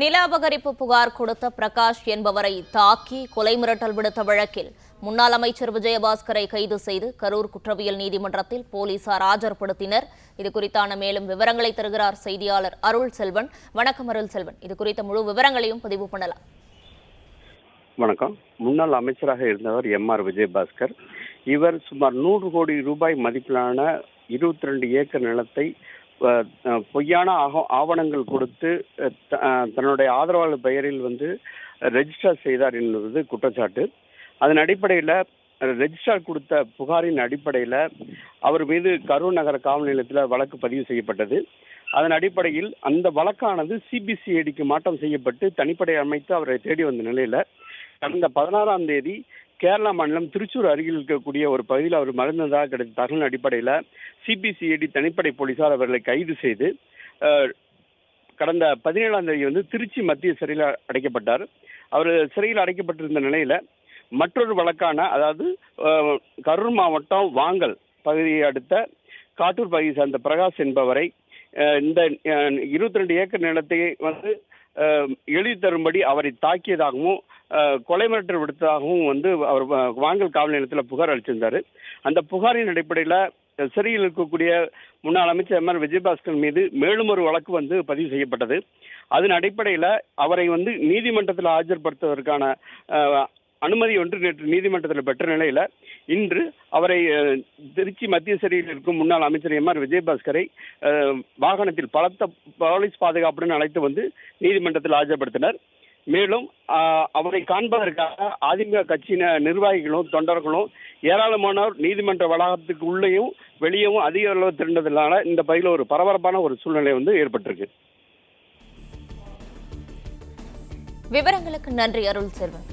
நில அபகரிப்பு புகார் கொடுத்த பிரகாஷ் என்பவரை தாக்கி கொலை மிரட்டல் விடுத்த வழக்கில் முன்னாள் அமைச்சர் விஜயபாஸ்கரை கைது செய்து கரூர் குற்றவியல் நீதிமன்றத்தில் போலீசார் ஆஜர்படுத்தினர். இது குறித்தான மேலும் விவரங்களை தருகிறார் செய்தியாளர் அருள் செல்வன். வணக்கம் அருள் செல்வன், இது குறித்த முழு விவரங்களையும் பதிவு பண்ணலாம். வணக்கம். முன்னாள் அமைச்சராக இருந்தவர் எம்.ஆர். விஜயபாஸ்கர். இவர் சுமார் 100 கோடி ரூபாய் மதிப்பிலான 22 ஏக்கர் நிலத்தை பொய்யான ஆவணங்கள் கொடுத்து தன்னுடைய ஆதரவாளர் பெயரில் ரெஜிஸ்டர் செய்தார் என்பது குற்றச்சாட்டு. அதன் அடிப்படையில் ரெஜிஸ்டர் கொடுத்த புகாரின் அடிப்படையில் அவர் மீது கரூர் நகர காவல் நிலையத்தில் வழக்கு பதிவு செய்யப்பட்டது. அதன் அடிப்படையில் அந்த வழக்கானது சிபிசிஐடிக்கு மாற்றம் செய்யப்பட்டு தனிப்படை அமைத்து அவரை தேடி வந்த நிலையில் கடந்த 16ஆம் தேதி கேரளா மாநிலம் திருச்சூர் அருகில் இருக்கக்கூடிய ஒரு பகுதியில் அவர் மறைந்ததாக கிடைத்த தகவலின் அடிப்படையில் சிபிசிஐடி தனிப்படை போலீசார் அவர்களை கைது செய்து கடந்த 17ஆம் தேதி திருச்சி மத்திய சிறையில் அடைக்கப்பட்டார். அவர் சிறையில் அடைக்கப்பட்டிருந்த நிலையில் மற்றொரு வழக்கான, அதாவது கரூர் மாவட்டம் வாங்கல் பகுதியை அடுத்த காட்டூர் பகுதியை சார்ந்த பிரகாஷ் என்பவரை இந்த 22 ஏக்கர் நிலத்தை எழுதி தரும்படி அவரை தாக்கியதாகவும் கொலை மிரட்டல் விடுத்ததாகவும் அவர் வாங்கல் காவல் நிலையத்தில் புகார் அளிச்சிருந்தார். அந்த புகாரின் அடிப்படையில் சிறையில் இருக்கக்கூடிய முன்னாள் அமைச்சர் எம்.ஆர். விஜயபாஸ்கர் மீது மேலும் ஒரு வழக்கு பதிவு செய்யப்பட்டது. அதன் அடிப்படையில் அவரை நீதிமன்றத்தில் ஆஜர்படுத்துவதற்கான அனுமதி நேற்று நீதிமன்றத்தில் பெற்ற நிலையில் இன்று அவரை திருச்சி மத்திய சிறையில் இருக்கும் முன்னாள் அமைச்சர் எம்.ஆர். விஜயபாஸ்கரை வாகனத்தில் பலத்த போலீஸ் பாதுகாப்புடன் அழைத்து நீதிமன்றத்தில் ஆஜர்படுத்தினர். மேலும் அவரை காண்பதற்காக அதிமுக கட்சியின நிர்வாகிகளும் தொண்டர்களும் ஏராளமானோர் நீதிமன்ற வளாகத்துக்கு உள்ளேயும் வெளியேவும் அதிக அளவு திரண்டதுனால இந்த பகுதியில் ஒரு பரபரப்பான ஒரு சூழ்நிலை ஏற்பட்டிருக்கு. விவரங்களுக்கு நன்றி அருள் செல்வன்.